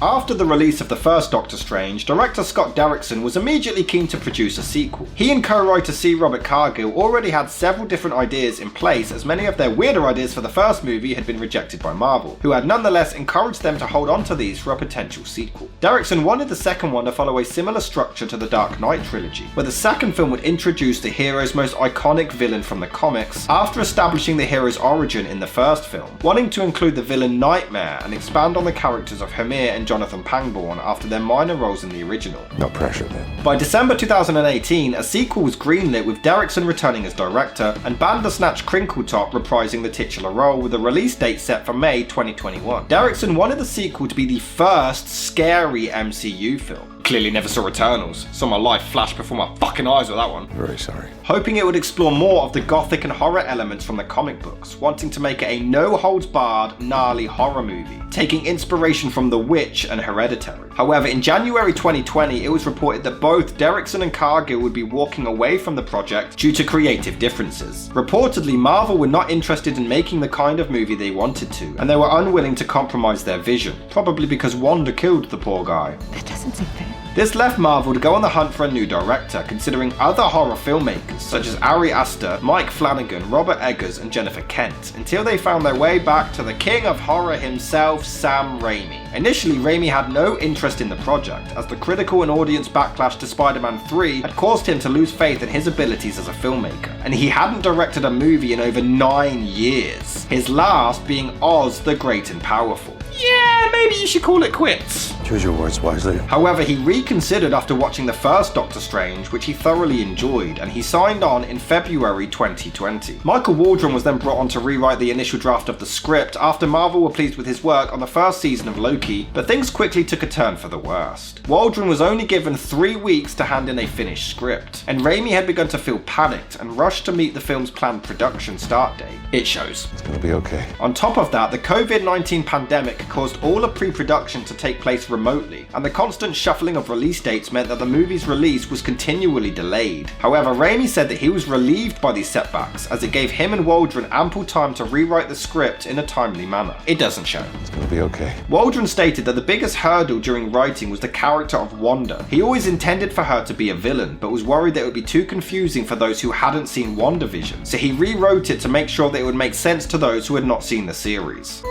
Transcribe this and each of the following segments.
After the release of the first Doctor Strange, director Scott Derrickson was immediately keen to produce a sequel. He and co-writer C. Robert Cargill already had several different ideas in place, as many of their weirder ideas for the first movie had been rejected by Marvel, who had nonetheless encouraged them to hold on to these for a potential sequel. Derrickson wanted the second one to follow a similar structure to the Dark Knight trilogy, where the second film would introduce the hero's most iconic villain from the comics, after establishing the hero's origin in the first film, wanting to include the villain Nightmare and expand on the characters of Hamir and Jonathan Pangborn after their minor roles in the original. No pressure then. By December 2018, a sequel was greenlit with Derrickson returning as director and Bandersnatch Crinkletop reprising the titular role, with a release date set for May 2021. Derrickson wanted the sequel to be the first scary MCU film. Clearly never saw Eternals. Saw my life flash before my fucking eyes with that one. Very sorry. Hoping it would explore more of the gothic and horror elements from the comic books, wanting to make it a no-holds-barred, gnarly horror movie, taking inspiration from The Witch and Hereditary. However, in January 2020, it was reported that both Derrickson and Cargill would be walking away from the project due to creative differences. Reportedly, Marvel were not interested in making the kind of movie they wanted to, and they were unwilling to compromise their vision, probably because Wanda killed the poor guy. That doesn't seem fair. This left Marvel to go on the hunt for a new director, considering other horror filmmakers such as Ari Aster, Mike Flanagan, Robert Eggers, and Jennifer Kent, until they found their way back to the king of horror himself, Sam Raimi. Initially, Raimi had no interest in the project, as the critical and audience backlash to Spider-Man 3 had caused him to lose faith in his abilities as a filmmaker, and he hadn't directed a movie in over 9 years, his last being Oz the Great and Powerful. Yeah, maybe you should call it quits. Choose your words wisely. However, he reconsidered after watching the first Doctor Strange, which he thoroughly enjoyed, and he signed on in February 2020. Michael Waldron was then brought on to rewrite the initial draft of the script after Marvel were pleased with his work on the first season of Loki, but things quickly took a turn for the worst. Waldron was only given 3 weeks to hand in a finished script, and Raimi had begun to feel panicked and rushed to meet the film's planned production start date. It shows. It's gonna be okay. On top of that, the COVID-19 pandemic caused all of pre-production to take place remotely, and the constant shuffling of release dates meant that the movie's release was continually delayed. However, Raimi said that he was relieved by these setbacks, as it gave him and Waldron ample time to rewrite the script in a timely manner. It doesn't show. It's gonna be okay. Waldron stated that the biggest hurdle during writing was the character of Wanda. He always intended for her to be a villain, but was worried that it would be too confusing for those who hadn't seen WandaVision, so he rewrote it to make sure that it would make sense to those who had not seen the series.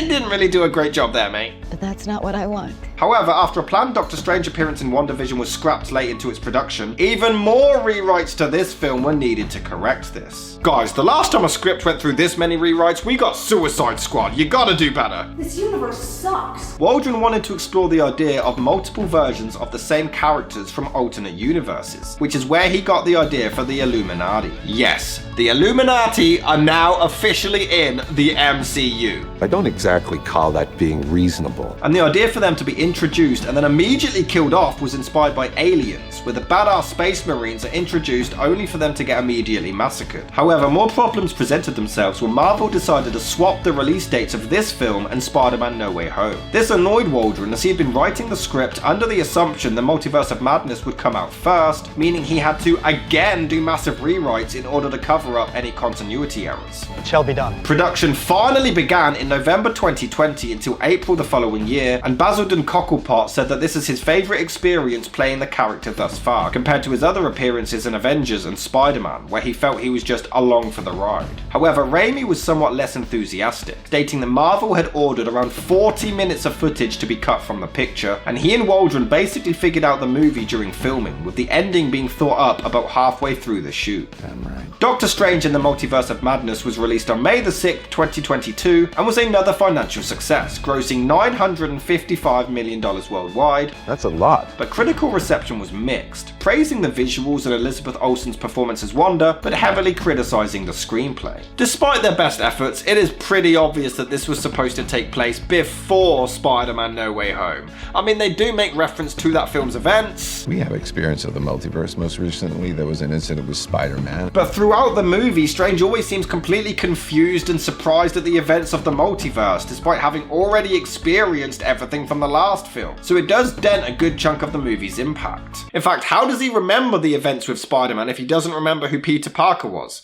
Didn't really do a great job there, mate. But that's not what I want. However, after a planned Doctor Strange appearance in WandaVision was scrapped late into its production, even more rewrites to this film were needed to correct this. Guys, the last time a script went through this many rewrites, we got Suicide Squad. You gotta do better. This universe sucks. Waldron wanted to explore the idea of multiple versions of the same characters from alternate universes, which is where he got the idea for the Illuminati. Yes, the Illuminati are now officially in the MCU. I don't exactly call that being reasonable. And the idea for them to be introduced and then immediately killed off was inspired by Aliens, where the badass space marines are introduced only for them to get immediately massacred. However, more problems presented themselves when Marvel decided to swap the release dates of this film and Spider-Man No Way Home. This annoyed Waldron, as he had been writing the script under the assumption the Multiverse of Madness would come out first, meaning he had to again do massive rewrites in order to cover up any continuity errors. It shall be done. Production finally began in November 2020 until April the following year, and Basildon Cocklepot said that this is his favourite experience playing the character thus far, compared to his other appearances in Avengers and Spider-Man, where he felt he was just along for the ride. However, Raimi was somewhat less enthusiastic, stating that Marvel had ordered around 40 minutes of footage to be cut from the picture, and he and Waldron basically figured out the movie during filming, with the ending being thought up about halfway through the shoot. Damn right. Doctor Strange in the Multiverse of Madness was released on May the 6th, 2022, and was another financial success, grossing $955 million worldwide. That's a lot. But critical reception was mixed, praising the visuals and Elizabeth Olsen's performance as Wanda, but heavily criticizing the screenplay. Despite their best efforts, it is pretty obvious that this was supposed to take place before Spider-Man No Way Home. I mean, they do make reference to that film's events. We have experience of the multiverse. Most recently, there was an incident with Spider-Man. But throughout the movie, Strange always seems completely confused and surprised at the events of the multiverse, despite having already experienced everything from the last film. So it does dent a good chunk of the movie's impact. In fact, how does he remember the events with Spider-Man if he doesn't remember who Peter Parker was?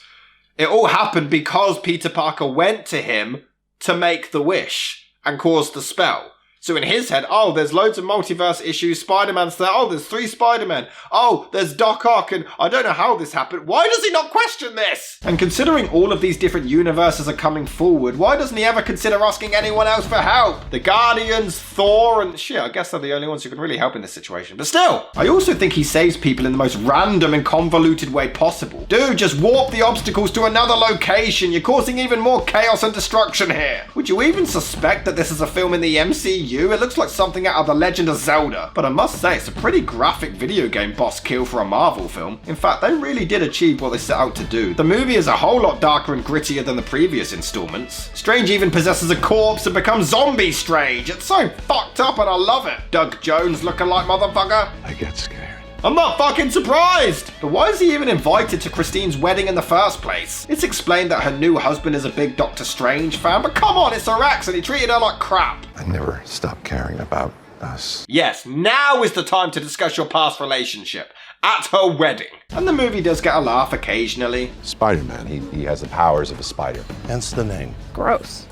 It all happened because Peter Parker went to him to make the wish and caused the spell. So in his head, oh, there's loads of multiverse issues, Spider-Man's there, oh, there's 3 Spider-Men, oh, there's Doc Ock, and I don't know how this happened. Why does he not question this? And considering all of these different universes are coming forward, why doesn't he ever consider asking anyone else for help? The Guardians, Thor, and shit, I guess they're the only ones who can really help in this situation. But still, I also think he saves people in the most random and convoluted way possible. Dude, just warp the obstacles to another location. You're causing even more chaos and destruction here. Would you even suspect that this is a film in the MCU? It looks like something out of The Legend of Zelda. But I must say, it's a pretty graphic video game boss kill for a Marvel film. In fact, they really did achieve what they set out to do. The movie is a whole lot darker and grittier than the previous installments. Strange even possesses a corpse and becomes zombie Strange. It's so fucked up and I love it. Doug Jones lookalike motherfucker. I get scared. I'm not fucking surprised! But why is he even invited to Christine's wedding in the first place? It's explained that her new husband is a big Doctor Strange fan, but come on, it's her ex and he treated her like crap. I never stopped caring about us. Yes, now is the time to discuss your past relationship. At her wedding. And the movie does get a laugh occasionally. Spider-Man, he has the powers of a spider. Hence the name. Gross.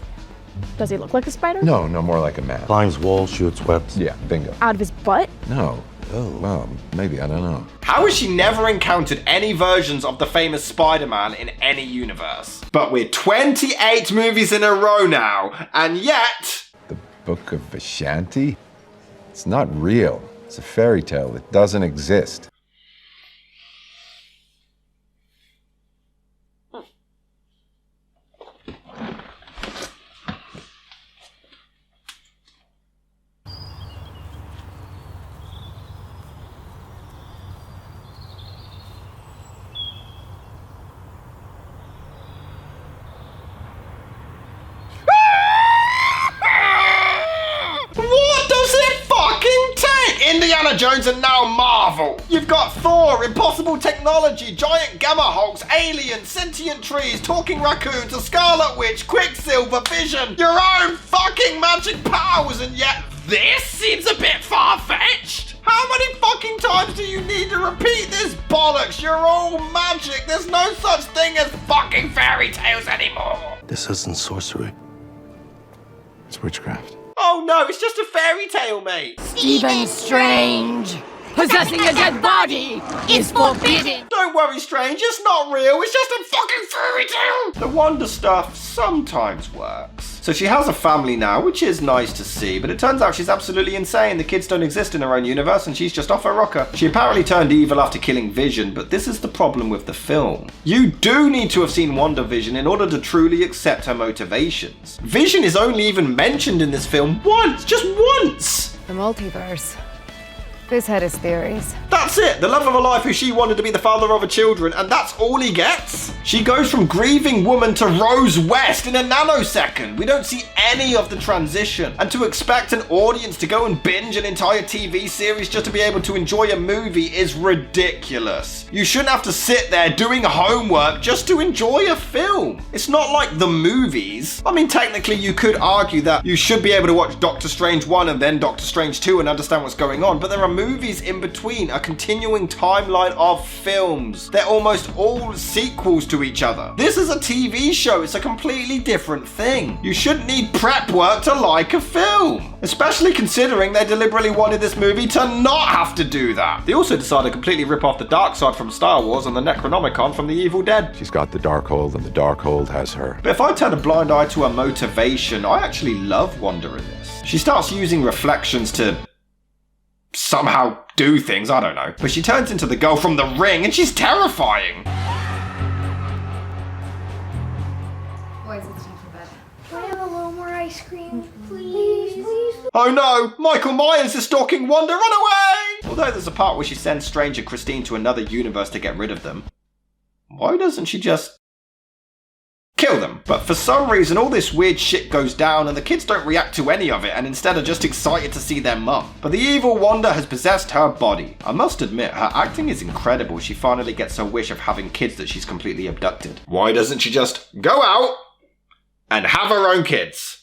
Does he look like a spider? No, more like a man. Climbs walls, shoots webs. Yeah, bingo. Out of his butt? No. Oh, well, maybe, I don't know. How has she never encountered any versions of the famous Spider-Man in any universe? But we're 28 movies in a row now, and yet... The Book of Vishanti? It's not real. It's a fairy tale. It doesn't exist. What does it fucking take? Indiana Jones and now Marvel. You've got Thor, impossible technology, giant gamma hulks, aliens, sentient trees, talking raccoons, a Scarlet Witch, Quicksilver, Vision, your own fucking magic powers, and yet this seems a bit far-fetched. How many fucking times do you need to repeat this bollocks? You're all magic. There's no such thing as fucking fairy tales anymore. This isn't sorcery. It's witchcraft. Oh no, it's just a fairy tale, mate. Stephen Strange! Possessing a dead body is forbidden! Don't worry, Strange, it's not real, it's just a fucking fairy tale! The Wanda stuff sometimes works. So she has a family now, which is nice to see, but it turns out she's absolutely insane. The kids don't exist in her own universe and she's just off her rocker. She apparently turned evil after killing Vision, but this is the problem with the film. You do need to have seen WandaVision in order to truly accept her motivations. Vision is only even mentioned in this film once, just once! The multiverse. Who's had his theories? That's it, the love of her life who she wanted to be the father of her children, and that's all he gets? She goes from grieving woman to Rose West in a nanosecond. We don't see any of the transition. And to expect an audience to go and binge an entire TV series just to be able to enjoy a movie is ridiculous. You shouldn't have to sit there doing homework just to enjoy a film. It's not like the movies. I mean, technically you could argue that you should be able to watch Doctor Strange 1 and then Doctor Strange 2 and understand what's going on, but there are movies in between, a continuing timeline of films. They're almost all sequels to each other. This is a TV show, it's a completely different thing. You shouldn't need prep work to like a film, especially considering they deliberately wanted this movie to not have to do that. They also decided to completely rip off the dark side from Star Wars and the Necronomicon from The Evil Dead. She's got the Darkhold, and the Darkhold has her. But if I turn a blind eye to her motivation, I actually love Wanda in this. She starts using reflections to somehow do things, I don't know. But she turns into the girl from The Ring and she's terrifying. Boys, it's time for bed. Can I have a little more ice cream, please? Oh no, Michael Myers is stalking Wanda, run away! Although there's a part where she sends Strange and Christine to another universe to get rid of them. Why doesn't she just kill them? But for some reason all this weird shit goes down and the kids don't react to any of it and instead are just excited to see their mum. But the evil Wanda has possessed her body. I must admit, her acting is incredible. She finally gets her wish of having kids that she's completely abducted. Why doesn't she just go out and have her own kids?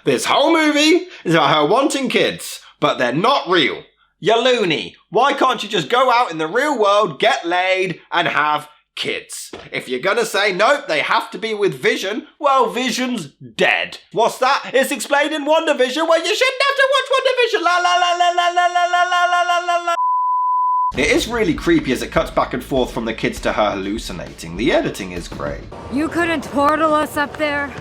This whole movie is about her wanting kids, but they're not real. You're loony. Why can't you just go out in the real world, get laid, and have kids. If you're gonna say nope, they have to be with Vision, well, Vision's dead. What's that? It's explained in WandaVision where you shouldn't have to watch WandaVision. La la la la la la la la la la la la. It is really creepy as it cuts back and forth from the kids to her hallucinating. The editing is great. You couldn't portal us up there?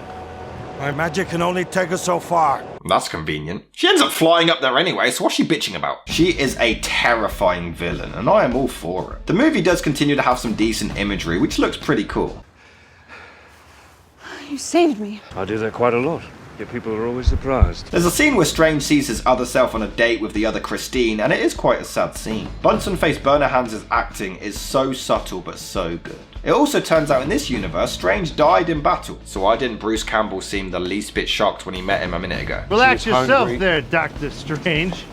My magic can only take us so far. That's convenient. She ends up flying up there anyway, so what's she bitching about? She is a terrifying villain, and I am all for it. The movie does continue to have some decent imagery, which looks pretty cool. You saved me. I do that quite a lot. Your people are always surprised. There's a scene where Strange sees his other self on a date with the other Christine, and it is quite a sad scene. Bunsen-Face Bernahans' acting is so subtle but so good. It also turns out in this universe, Strange died in battle, so why didn't Bruce Campbell seem the least bit shocked when he met him a minute ago? Relax yourself hungry. there, Dr. Strange.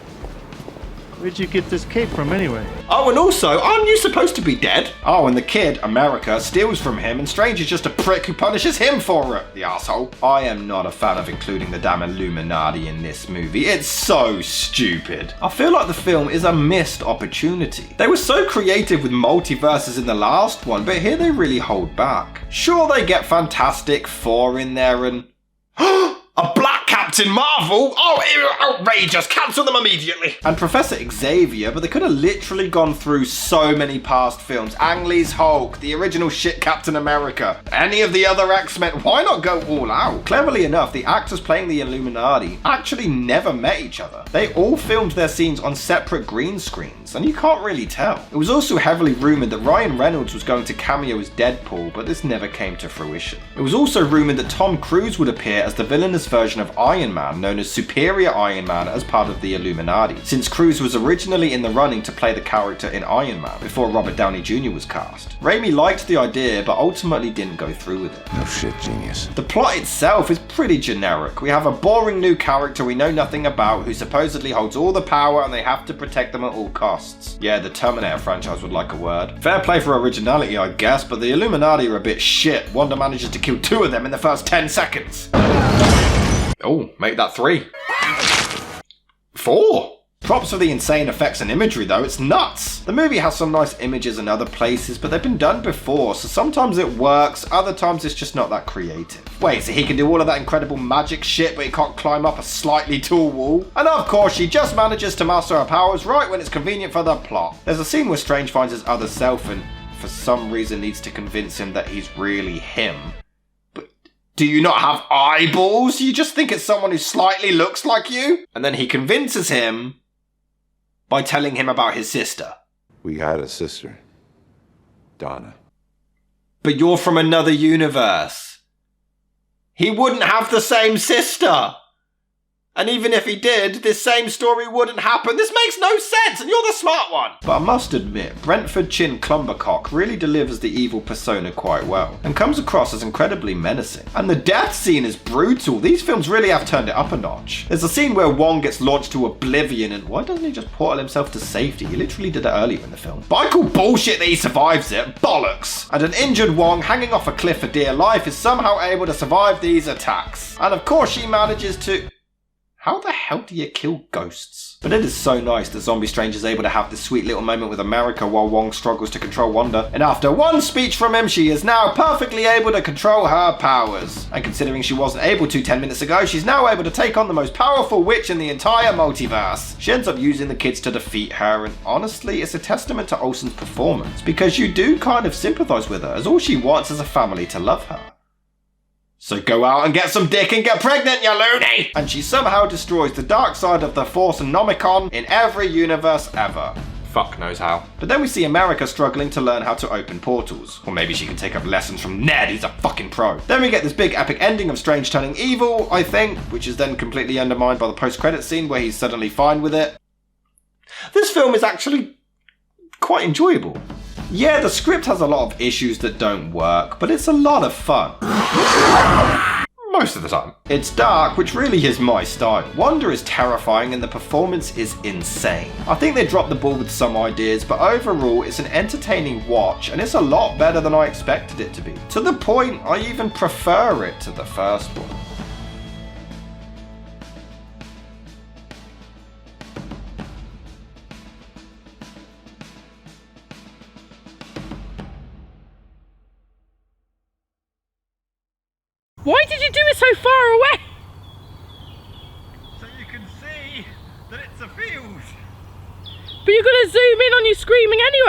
Where'd you get this cape from anyway? Oh, and also, aren't you supposed to be dead? Oh, and the kid, America, steals from him, and Strange is just a prick who punishes him for it, the asshole. I am not a fan of including the damn Illuminati in this movie. It's so stupid. I feel like the film is a missed opportunity. They were so creative with multiverses in the last one, but here they really hold back. Sure, they get Fantastic Four in there and... a black Captain Marvel? Oh, outrageous! Cancel them immediately! And Professor Xavier, but they could have literally gone through so many past films. Ang Lee's Hulk, the original shit Captain America, any of the other X-Men. Why not go all out? Cleverly enough, the actors playing the Illuminati actually never met each other. They all filmed their scenes on separate green screens, and you can't really tell. It was also heavily rumoured that Ryan Reynolds was going to cameo as Deadpool, but this never came to fruition. It was also rumoured that Tom Cruise would appear as the villainous version of Iron Man, known as Superior Iron Man, as part of the Illuminati, since Cruise was originally in the running to play the character in Iron Man, before Robert Downey Jr. was cast. Raimi liked the idea, but ultimately didn't go through with it. No shit, genius. The plot itself is pretty generic. We have a boring new character we know nothing about, who supposedly holds all the power and they have to protect them at all costs. Yeah, the Terminator franchise would like a word. Fair play for originality, I guess, but the Illuminati are a bit shit. Wanda manages to kill 2 of them in the first 10 seconds. Oh, make that 3. 4. Props for the insane effects and imagery though, it's nuts! The movie has some nice images in other places, but they've been done before, so sometimes it works, other times it's just not that creative. Wait, so he can do all of that incredible magic shit, but he can't climb up a slightly tall wall? And of course, she just manages to master her powers right when it's convenient for the plot. There's a scene where Strange finds his other self and, for some reason, needs to convince him that he's really him. Do you not have eyeballs? You just think it's someone who slightly looks like you? And then he convinces him by telling him about his sister. We had a sister, Donna. But you're from another universe. He wouldn't have the same sister. And even if he did, this same story wouldn't happen. This makes no sense, and you're the smart one. But I must admit, Brentford Chin Clumbercock really delivers the evil persona quite well, and comes across as incredibly menacing. And the death scene is brutal. These films really have turned it up a notch. There's a scene where Wong gets launched to oblivion, and why doesn't he just portal himself to safety? He literally did it earlier in the film. But I call bullshit that he survives it. Bollocks. And an injured Wong hanging off a cliff for dear life is somehow able to survive these attacks. And of course she manages to... How the hell do you kill ghosts? But it is so nice that Zombie Strange is able to have this sweet little moment with America while Wong struggles to control Wanda. And after one speech from him, she is now perfectly able to control her powers. And considering she wasn't able to 10 minutes ago, she's now able to take on the most powerful witch in the entire multiverse. She ends up using the kids to defeat her, and honestly, it's a testament to Olsen's performance, because you do kind of sympathize with her, as all she wants is a family to love her. So go out and get some dick and get pregnant, you loony! And she somehow destroys the dark side of the Force and Nomicon in every universe ever. Fuck knows how. But then we see America struggling to learn how to open portals. Or maybe she can take up lessons from Ned, he's a fucking pro. Then we get this big epic ending of Strange turning evil, I think, which is then completely undermined by the post-credit scene where he's suddenly fine with it. This film is actually quite enjoyable. Yeah, the script has a lot of issues that don't work, but it's a lot of fun. Most of the time. It's dark, which really is my style. Wanda is terrifying and the performance is insane. I think they dropped the ball with some ideas, but overall it's an entertaining watch and it's a lot better than I expected it to be. To the point, I even prefer it to the first one. Why did you do it so far away? So you can see that it's a field. But you're gonna zoom in on you screaming anyway.